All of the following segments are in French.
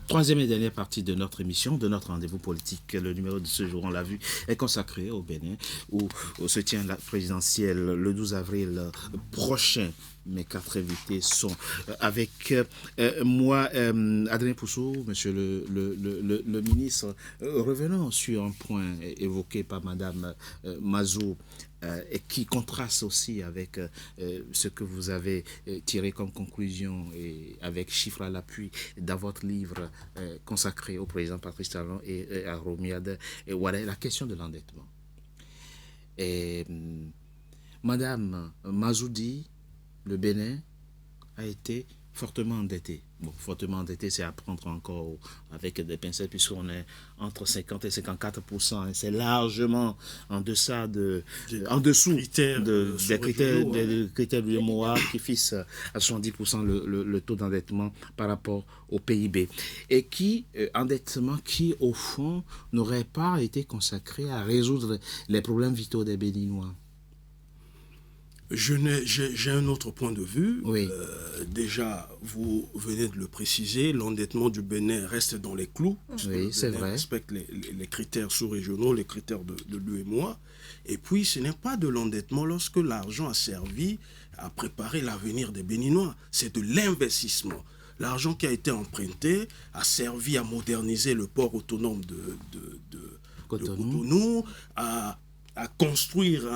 Troisième et dernière partie de notre émission, de notre rendez-vous politique. Le numéro de ce jour, on l'a vu, est consacré au Bénin, où se tient la présidentielle le 12 avril prochain. Mes 4 invités sont avec moi, Adrien Poussou, monsieur le ministre. Revenons sur un point évoqué par madame Mazou, et qui contraste aussi avec ce que vous avez tiré comme conclusion et avec chiffres à l'appui dans votre livre consacré au président Patrice Talon et à Romuald Wadaye, la question de l'endettement. Et madame Mazou dit, le Bénin a été fortement endetté. Bon, fortement endetté, c'est à prendre encore avec des pincettes, puisqu'on est entre 50 et 54%. Et c'est largement en deçà en dessous des critères du MOA qui fixent à 70% le taux d'endettement par rapport au PIB. Et endettement qui, au fond, n'aurait pas été consacré à résoudre les problèmes vitaux des Béninois. J'ai un autre point de vue. Oui. Déjà, vous venez de le préciser, l'endettement du Bénin reste dans les clous. Oui, c'est vrai. Respecte les critères sous-régionaux, les critères de l'UEMOA. Et puis, ce n'est pas de l'endettement lorsque l'argent a servi à préparer l'avenir des Béninois. C'est de l'investissement. L'argent qui a été emprunté a servi à moderniser le port autonome de Cotonou, à construire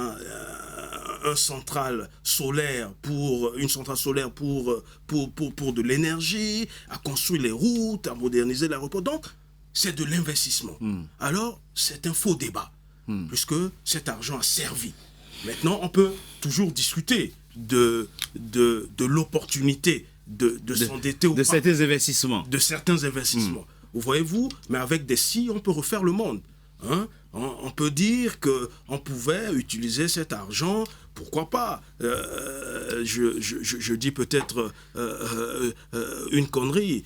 une centrale solaire pour de l'énergie, à construire les routes, à moderniser l'aéroport. Donc, c'est de l'investissement. Alors, c'est un faux débat, puisque cet argent a servi. Maintenant, on peut toujours discuter de l'opportunité de s'endetter ou de pas. Certains investissements. De certains investissements. Vous voyez-vous, mais avec des si, on peut refaire le monde. On peut dire qu'on pouvait utiliser cet argent, pourquoi pas, je dis peut-être une connerie,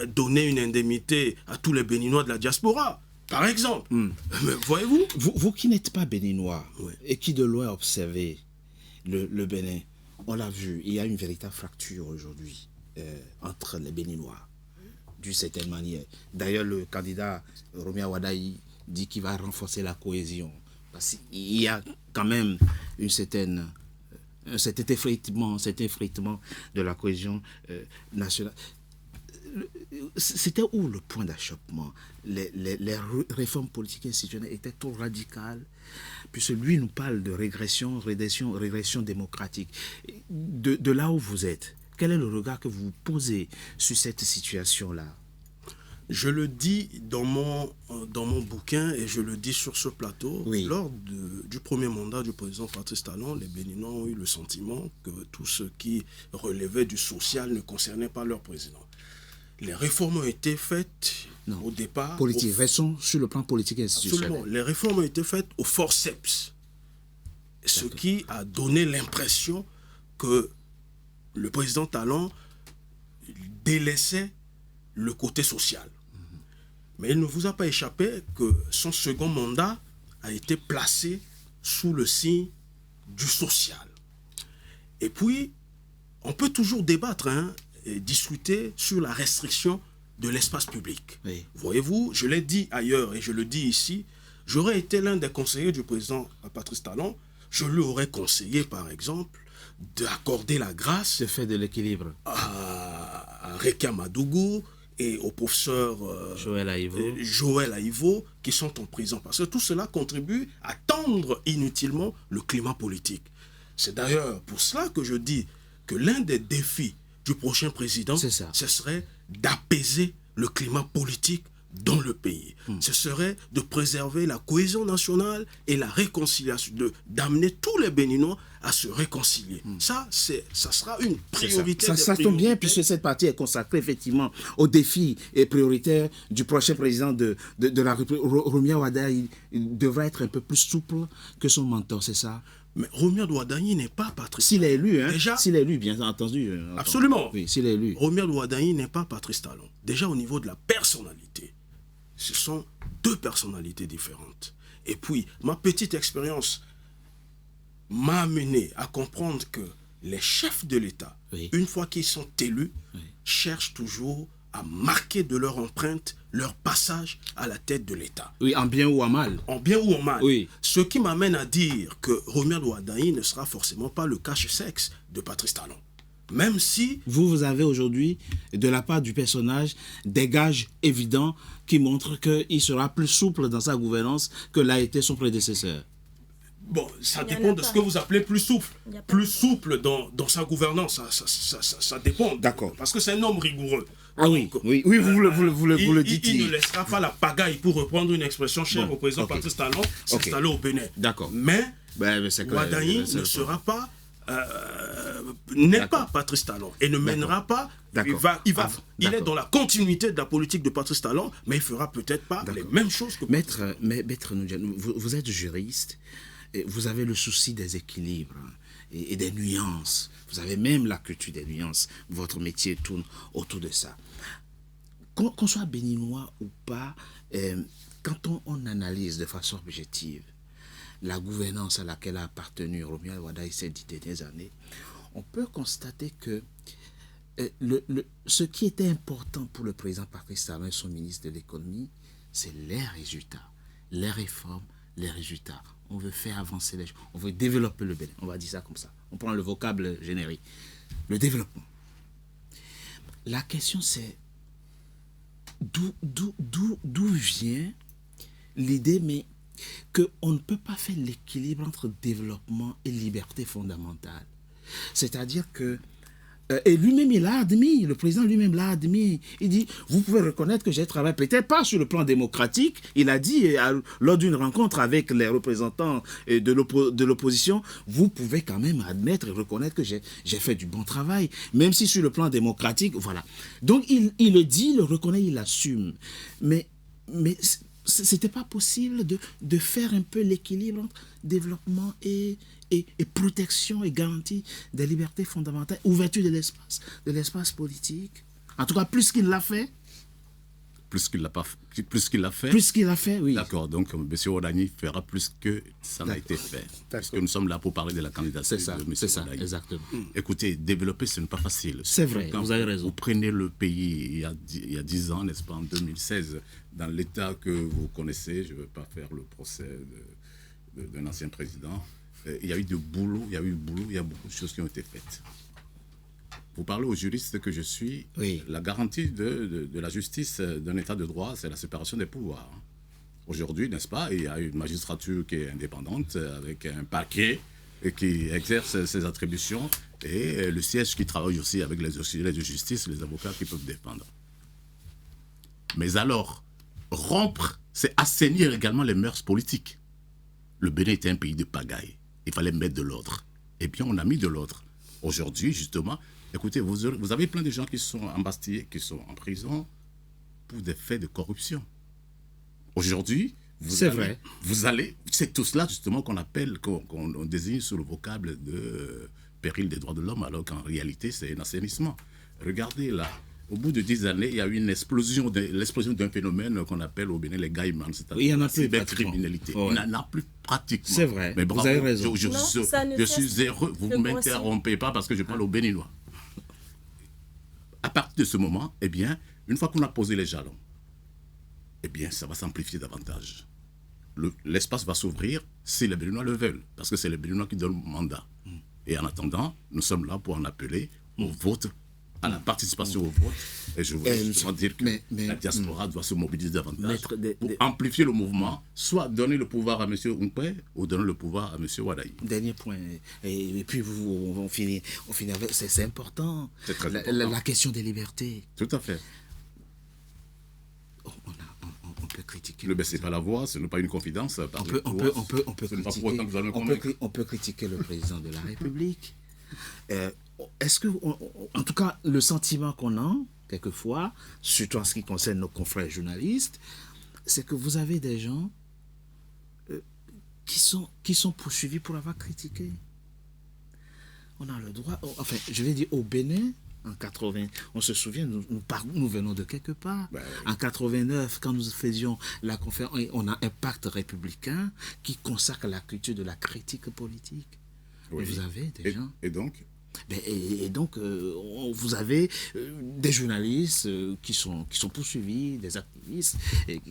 donner une indemnité à tous les Béninois de la diaspora, par exemple. Mais voyez-vous, vous qui n'êtes pas béninois, oui, et qui de loin observez le Bénin, on l'a vu, il y a une véritable fracture aujourd'hui entre les Béninois, d'une certaine manière. D'ailleurs, le candidat Romuald Wadaye dit qu'il va renforcer la cohésion. Parce qu'il y a quand même cet effritement de la cohésion nationale. C'était où le point d'achoppement? Les réformes politiques et institutionnelles étaient trop radicales, puisque lui nous parle de régression démocratique. De là où vous êtes, quel est le regard que vous posez sur cette situation-là? Je le dis dans mon bouquin et je le dis sur ce plateau. Oui. Lors du premier mandat du président Patrice Talon, les Béninois ont eu le sentiment que tout ce qui relevait du social ne concernait pas leur président. Les réformes ont été faites au départ... Politique, restons sur le plan politique et institutionnel. Absolument. Les réformes ont été faites au forceps. Ce qui a donné l'impression que le président Talon délaissait le côté social. Mais il ne vous a pas échappé que son second mandat a été placé sous le signe du social. Et puis, on peut toujours débattre et discuter sur la restriction de l'espace public. Oui. Voyez-vous, je l'ai dit ailleurs et je le dis ici, j'aurais été l'un des conseillers du président Patrice Talon, je lui aurais conseillé, par exemple, d'accorder la grâce... Le fait de l'équilibre. À Rekia Madougou, et au professeur Joël Aïvo, qui sont en prison. Parce que tout cela contribue à tendre inutilement le climat politique. C'est d'ailleurs pour cela que je dis que l'un des défis du prochain président, ce serait d'apaiser le climat politique dans le pays. Ce serait de préserver la cohésion nationale et la réconciliation, d'amener tous les Béninois à se réconcilier. Ça sera une priorité. Ça tombe bien, puisque cette partie est consacrée effectivement aux défis et prioritaires du prochain président de la République. Romuald Wadaye devra être un peu plus souple que son mentor, c'est ça? Mais Romuald Wadaye n'est pas Patrice Talon. S'il est élu, Déjà, s'il est élu, bien entendu. Absolument. Oui, s'il est élu. Romuald Wadaye n'est pas Patrice Talon. Déjà au niveau de la personnalité, ce sont deux personnalités différentes. Et puis, ma petite expérience m'a amené à comprendre que les chefs de l'État, une fois qu'ils sont élus, cherchent toujours a marqué de leur empreinte leur passage à la tête de l'État. Oui, en bien ou en mal. En bien ou en mal. Oui. Ce qui m'amène à dire que Romuald Wardani ne sera forcément pas le cache-sexe de Patrice Talon. Même si... Vous avez aujourd'hui, de la part du personnage, des gages évidents qui montrent qu'il sera plus souple dans sa gouvernance que l'a été son prédécesseur. Bon, ça dépend de ce que vous appelez plus souple. Plus souple dans sa gouvernance, ça dépend. D'accord. Parce que c'est un homme rigoureux. Ah oui, donc, oui, oui, vous le dites. Il ne laissera pas la pagaille, pour reprendre une expression chère au président Patrice Talon, s'installer au Bénin. D'accord. Mais clair, Wardani ne sera pas... n'est pas Patrice Talon et ne mènera pas. Il est dans la continuité de la politique de Patrice Talon, mais il fera peut-être pas les mêmes choses que Maître Nudjane, vous êtes juriste, et vous avez le souci des équilibres et des nuances. Vous avez même la culture des nuances. Votre métier tourne autour de ça. Qu'on soit béninois ou pas, quand on analyse de façon objective la gouvernance à laquelle a appartenu Romuald Wardani ces 10 dernières années, on peut constater que ce qui était important pour le président Patrice Talon et son ministre de l'économie, c'est les résultats, les réformes, les résultats. On veut faire avancer les choses, on veut développer le Bénin, on va dire ça comme ça. On prend le vocable générique. Le développement. La question c'est d'où vient l'idée, mais qu'on ne peut pas faire l'équilibre entre développement et liberté fondamentale. C'est-à-dire que, et lui-même il l'a admis, le président lui-même l'a admis, il dit, vous pouvez reconnaître que j'ai travaillé, peut-être pas sur le plan démocratique, il a dit lors d'une rencontre avec les représentants de l'opposition, vous pouvez quand même admettre et reconnaître que j'ai fait du bon travail, même si sur le plan démocratique, voilà. Donc il le dit, il le reconnaît, il l'assume. Mais c'était pas possible de faire un peu l'équilibre entre développement et protection et garantie des libertés fondamentales, ouverture de l'espace politique. En tout cas, plus qu'il l'a fait. Plus qu'il l'a fait. Plus qu'il l'a fait, oui. D'accord, donc M. Wardani fera plus que ça n'a été fait. Parce que nous sommes là pour parler de la candidature de M. Wardani. C'est ça, exactement. Écoutez, développer, ce n'est pas facile. C'est vrai, Quand vous avez raison. Vous prenez le pays il y a 10 ans, n'est-ce pas, en 2016, dans l'état que vous connaissez, je ne veux pas faire le procès d'un ancien président, il y a eu du boulot, il y a beaucoup de choses qui ont été faites. Vous parlez aux juristes que je suis, oui. La garantie de la justice d'un état de droit, c'est la séparation des pouvoirs. Aujourd'hui, n'est-ce pas, il y a une magistrature qui est indépendante, avec un parquet et qui exerce ses attributions, et le siège qui travaille aussi avec les auxiliaires de justice, les avocats qui peuvent défendre. Mais alors, rompre, c'est assainir également les mœurs politiques. Le Bénin était un pays de pagaille. Il fallait mettre de l'ordre. Eh bien, on a mis de l'ordre. Aujourd'hui, justement, écoutez, vous avez plein de gens qui sont embastillés, qui sont en prison pour des faits de corruption. Aujourd'hui, c'est tout cela, justement, qu'on désigne sous le vocable de péril des droits de l'homme, alors qu'en réalité, c'est un assainissement. Regardez là. Au bout de 10 années, il y a eu l'explosion d'un phénomène qu'on appelle au Bénin les gaïmans, c'est-à-dire la cybercriminalité. Il n'y en a plus pratiquement. C'est vrai, mais bravo, vous avez raison. Je suis heureux, vous ne m'interrompez pas parce que je parle au béninois. À partir de ce moment, eh bien, une fois qu'on a posé les jalons, eh bien, ça va s'amplifier davantage. L'espace va s'ouvrir si les Béninois le veulent, parce que c'est les Béninois qui donnent le mandat. Et en attendant, nous sommes là pour en appeler au vote, à la participation au vote. Et je voudrais justement dire que la diaspora doit se mobiliser davantage pour amplifier le mouvement, soit donner le pouvoir à M. Oumpe ou donner le pouvoir à M. Wardani. Dernier point, et puis on finit avec, c'est important, la question des libertés. Tout à fait. On peut critiquer. Ne baissez pas la voix, ce n'est pas une confidence. On peut critiquer le président de la République. Est-ce que, en tout cas, le sentiment qu'on a, quelquefois, surtout en ce qui concerne nos confrères journalistes, c'est que vous avez des gens qui sont poursuivis pour avoir critiqué. On a le droit, enfin, je vais dire au Bénin, en 80, on se souvient, nous venons de quelque part. En 89, quand nous faisions la conférence, on a un pacte républicain qui consacre la culture de la critique politique. Oui. Et vous avez des gens... Et donc, Et donc, vous avez des journalistes qui sont poursuivis, des activistes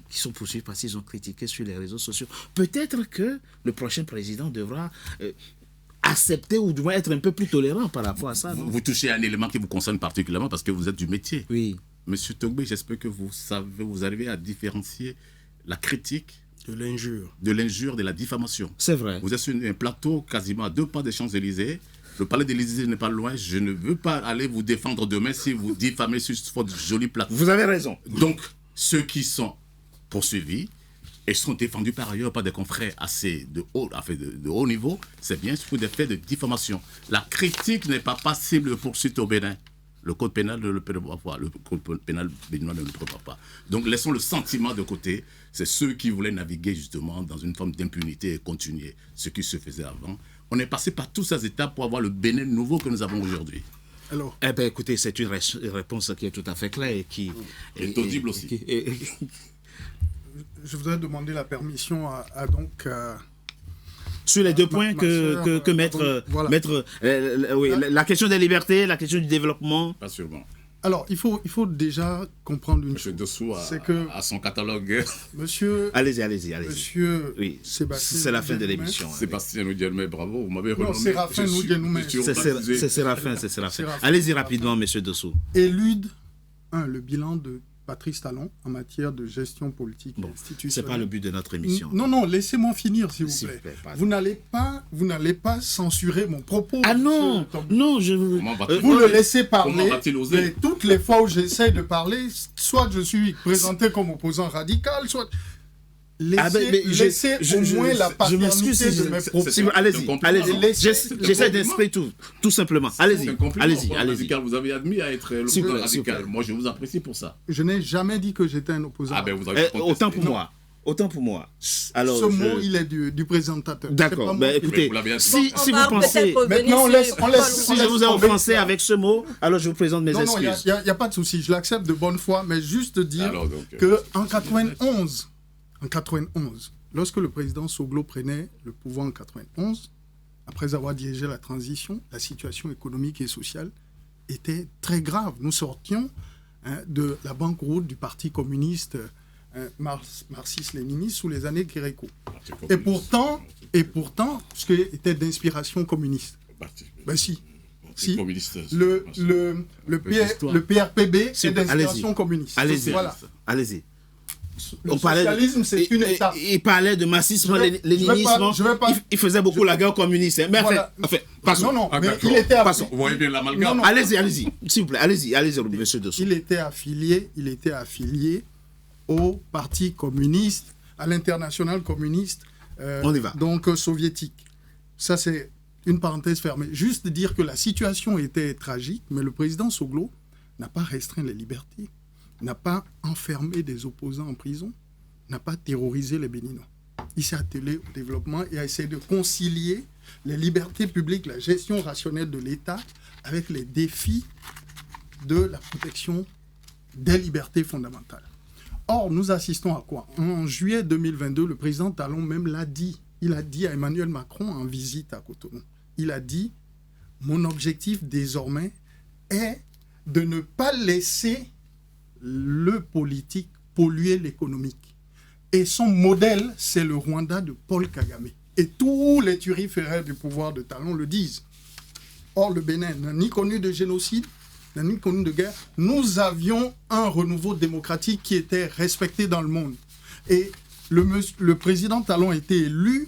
qui sont poursuivis parce qu'ils ont critiqué sur les réseaux sociaux. Peut-être que le prochain président devra accepter ou du moins être un peu plus tolérant par rapport à ça. Non? Vous touchez à un élément qui vous concerne particulièrement parce que vous êtes du métier. Oui. Monsieur Togbé, j'espère que vous arrivez à différencier la critique de l'injure, de la diffamation. C'est vrai. Vous êtes sur un plateau quasiment à 2 pas des Champs-Élysées. Le palais de l'Élysée n'est pas loin. Je ne veux pas aller vous défendre demain si vous diffamez sur votre joli plateau. Vous avez raison. Donc, ceux qui sont poursuivis et sont défendus par ailleurs par des confrères assez de haut niveau, c'est bien pour des faits de diffamation. La critique n'est pas passible de poursuite au Bénin. Le code pénal ne le prévoit pas. Le code pénal béninois ne le prévoit pas. Donc, laissons le sentiment de côté. C'est ceux qui voulaient naviguer justement dans une forme d'impunité et continuer ce qui se faisait avant. On est passé par toutes ces étapes pour avoir le Bénin nouveau que nous avons aujourd'hui. Alors, écoutez, c'est une réponse qui est tout à fait claire et qui est audible aussi. Je voudrais demander la permission à sur les 2 points que Maître... Voilà. La question des libertés, la question du développement. Pas sûrement. Alors, il faut déjà comprendre une chose. Monsieur Dessous a son catalogue. Monsieur... Allez-y. Monsieur oui. Sébastien... C'est la fin de l'émission. Sébastien Noudielmé, bravo. Vous m'avez renommé. Non, Séraphin Noudielmé. C'est Séraphin. Allez-y rapidement, monsieur Dessous. Élude, le bilan de Patrice Talon en matière de gestion politique institutionnelle. C'est pas le but de notre émission. Non, laissez-moi finir, s'il vous plaît. Vous n'allez pas censurer mon propos. Ah non, vous le laissez parler. Comment va-t-il oser? Mais toutes les fois où j'essaie de parler, soit je suis présenté comme opposant radical, soit... Laissez au moins la paternité de mes propos. Allez-y. J'essaie d'exprimer tout simplement. Allez-y. Vous avez admis à être l'opposant radical. Moi, je vous apprécie pour ça. Je n'ai jamais dit que j'étais un opposant. Autant pour moi. Alors, ce mot, il est du présentateur. D'accord. Écoutez, si vous pensez... Maintenant, si je vous ai offensé avec ce mot, alors je vous présente mes excuses. Non, il n'y a pas de souci. Je l'accepte de bonne foi, mais juste dire qu'en 91... En 91, lorsque le président Soglo prenait le pouvoir en 91, après avoir dirigé la transition, la situation économique et sociale était très grave. Nous sortions de la banqueroute du Parti communiste marxiste-léniniste sous les années Guéréco. Et pourtant, ce qui était d'inspiration communiste. Si. Le PRPB est d'inspiration communiste. Allez-y. Le socialisme, c'est une étape. Il parlait de marxisme-léninisme. Il faisait beaucoup la guerre communiste. Mais passons. Non, mais il était Vous voyez bien l'amalgame. Allez-y, s'il vous plaît. Allez-y, monsieur Dessous. Il était affilié au Parti communiste, à l'international communiste, on y va. Donc soviétique. Ça, c'est une parenthèse fermée. Juste dire que la situation était tragique, mais le président Soglo n'a pas restreint les libertés, n'a pas enfermé des opposants en prison, n'a pas terrorisé les Béninois. Il s'est attelé au développement et a essayé de concilier les libertés publiques, la gestion rationnelle de l'État avec les défis de la protection des libertés fondamentales. Or, nous assistons à quoi? En juillet 2022, le président Talon même l'a dit. Il a dit à Emmanuel Macron en visite à Cotonou. Il a dit « Mon objectif désormais est de ne pas laisser le politique polluer l'économique. » Et son modèle, c'est le Rwanda de Paul Kagame. Et tous les turiféraires du pouvoir de Talon le disent. Or, le Bénin n'a ni connu de génocide, n'a ni connu de guerre. Nous avions un renouveau démocratique qui était respecté dans le monde. Et le président Talon a été élu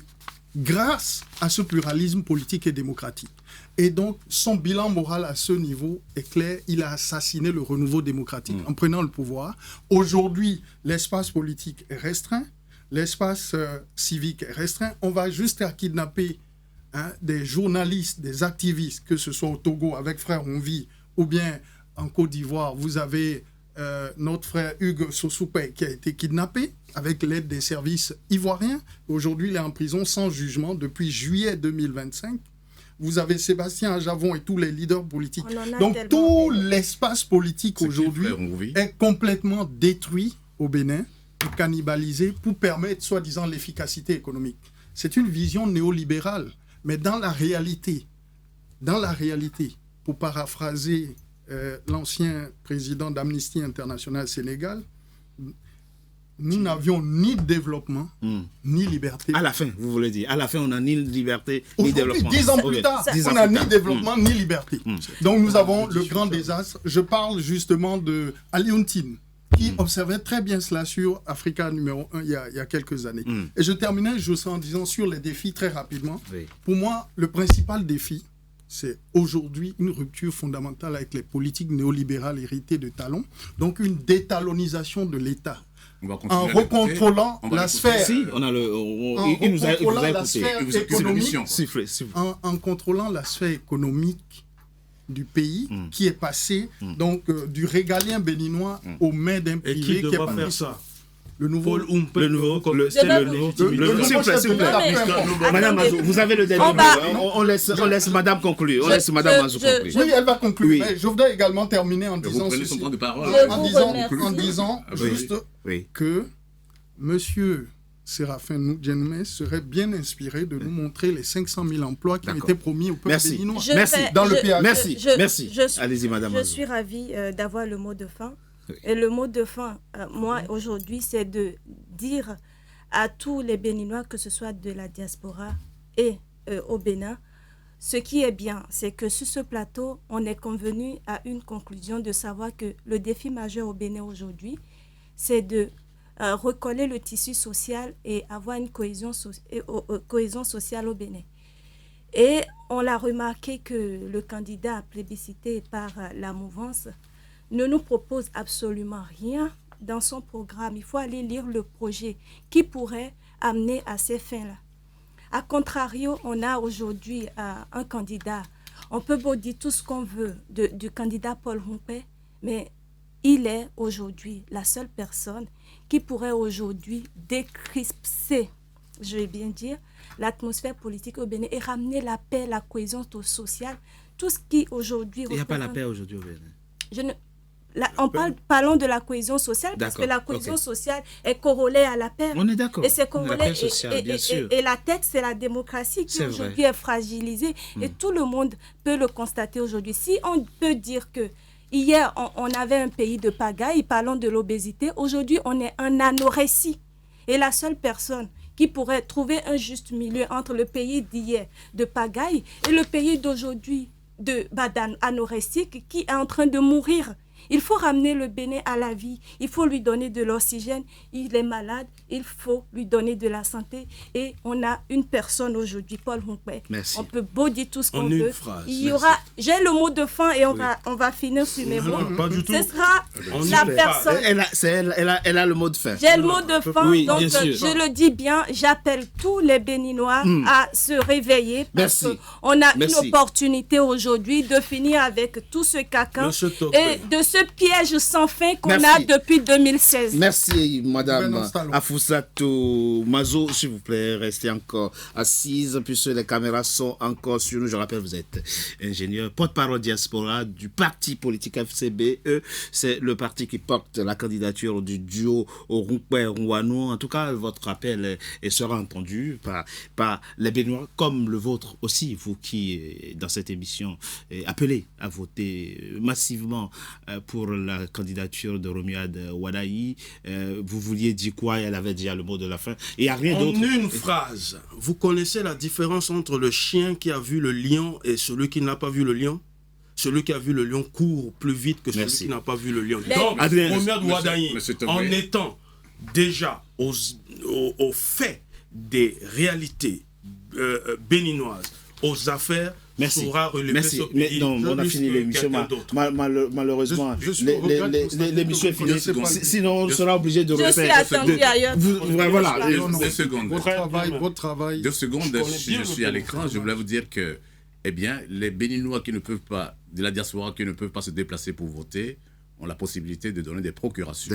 grâce à ce pluralisme politique et démocratique. Et donc, son bilan moral à ce niveau est clair. Il a assassiné le renouveau démocratique en prenant le pouvoir. Aujourd'hui, l'espace politique est restreint, l'espace civique est restreint. On va jusqu'à kidnapper des journalistes, des activistes, que ce soit au Togo avec Frère Onvi, ou bien en Côte d'Ivoire, vous avez notre frère Hugues Sossoupé qui a été kidnappé avec l'aide des services ivoiriens. Aujourd'hui, il est en prison sans jugement depuis juillet 2025. Vous avez Sébastien Ajavon et tous les leaders politiques. Donc tout l'espace politique aujourd'hui est complètement détruit au Bénin, pour cannibaliser, pour permettre soi-disant l'efficacité économique. C'est une vision néolibérale, mais dans la réalité, pour paraphraser l'ancien président d'Amnesty International Sénégal, nous n'avions ni développement, ni liberté. À la fin, vous voulez dire. À la fin, on n'a ni liberté, ni développement. 10 ans plus tard, on n'a ni développement, ni liberté. Donc nous avons le grand désastre. Je parle justement de Alioune Tine, qui observait très bien cela sur Africa numéro 1 il y a quelques années. Et je terminais juste en disant sur les défis très rapidement. Oui. Pour moi, le principal défi, c'est aujourd'hui une rupture fondamentale avec les politiques néolibérales héritées de Talon. Donc une détalonisation de l'État. En recontrôlant la sphère. Si, on a il nous a écouté. En contrôlant la sphère économique du pays qui est passé donc du régalien béninois aux mains d'un privé qui est faire ça. Le nouveau, s'il vous plaît. Madame Mazou, vous avez le dernier mot. On laisse Madame conclure. On laisse Madame Mazou conclure. Oui, elle va conclure. Oui. Mais je voudrais également terminer en disant ceci. En disant juste que Monsieur Séraphin Djenmé serait bien inspiré de nous montrer les 500 000 emplois qui ont été promis au peuple béninois. Dans le PAG. Merci. Allez-y, Madame Mazou. Je suis ravie d'avoir le mot de fin. Et le mot de fin, moi, aujourd'hui, c'est de dire à tous les Béninois, que ce soit de la diaspora et au Bénin, ce qui est bien, c'est que sur ce plateau, on est convenu à une conclusion de savoir que le défi majeur au Bénin aujourd'hui, c'est de recoller le tissu social et avoir une cohésion sociale au Bénin. Et on l'a remarqué que le candidat plébiscité par la mouvance ne nous propose absolument rien dans son programme. Il faut aller lire le projet qui pourrait amener à ces fins-là. A contrario, on a aujourd'hui un candidat. On peut beau dire tout ce qu'on veut du candidat Paul Humpé, mais il est aujourd'hui la seule personne qui pourrait aujourd'hui décrisper, je vais bien dire, l'atmosphère politique au Bénin et ramener la paix, la cohésion sociale, tout ce qui aujourd'hui... Il n'y a pas la paix aujourd'hui au Bénin. Parlons de la cohésion sociale, parce que la cohésion sociale est corrélée à la paix. On est d'accord. Et c'est corrélé. Et la tête, c'est la démocratie qui aujourd'hui est fragilisée. Et tout le monde peut le constater aujourd'hui. Si on peut dire que hier, on avait un pays de pagaille, parlons de l'obésité. Aujourd'hui, on est en anorexie. Et la seule personne qui pourrait trouver un juste milieu entre le pays d'hier de pagaille et le pays d'aujourd'hui anorexique qui est en train de mourir. Il faut ramener le Bénin à la vie. Il faut lui donner de l'oxygène. Il est malade. Il faut lui donner de la santé. Et on a une personne aujourd'hui, Paul Humpé. Merci. On peut beau dire tout ce qu'on veut. Il y aura. J'ai le mot de fin et on va finir sur mes mots. Non, pas du tout. Ce sera la personne. Elle a le mot de fin. J'ai le mot de fin. Oui, donc je le dis bien. J'appelle tous les Béninois à se réveiller. Parce qu'on a une opportunité aujourd'hui de finir avec tout ce caca et de ce piège sans fin qu'on a depuis 2016. Merci, Madame Afousatou Mazou. S'il vous plaît, restez encore assise, puisque les caméras sont encore sur nous. Je rappelle, vous êtes ingénieur, porte-parole diaspora du parti politique FCBE. C'est le parti qui porte la candidature du duo au Roumpé-Rouanou. En tout cas, votre appel sera entendu par les Béninois, comme le vôtre aussi, vous qui, dans cette émission, appelez à voter massivement pour la candidature de Romuald Wadaï. Vous vouliez dire quoi? Elle avait déjà le mot de la fin. Il n'y a rien d'autre. En une phrase, vous connaissez la différence entre le chien qui a vu le lion et celui qui n'a pas vu le lion? Celui qui a vu le lion court plus vite que celui qui n'a pas vu le lion. Donc, Romuald Wadaï, en étant déjà au fait des réalités béninoises, aux affaires, saura relever ce pays. Non, on a fini l'émission. Malheureusement, l'émission est finie. Sinon, on sera obligé de refaire. Je suis attendu ailleurs. Voilà. 2 secondes. Votre travail. 2 secondes, je suis à l'écran. Je voulais vous dire que, eh bien, les Béninois qui ne peuvent pas, de la diaspora qui ne peuvent pas se déplacer pour voter, ont la possibilité de donner des procurations.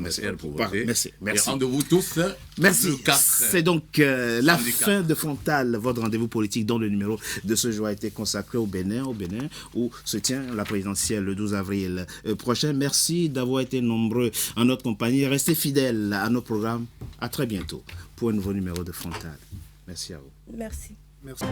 Merci. Et rendez-vous tous. Merci. C'est donc la fin de Frontal, votre rendez-vous politique dont le numéro de ce jour a été consacré au Bénin, où se tient la présidentielle le 12 avril prochain. Merci d'avoir été nombreux en notre compagnie. Restez fidèles à nos programmes. À très bientôt pour un nouveau numéro de Frontal. Merci à vous. Merci. Merci.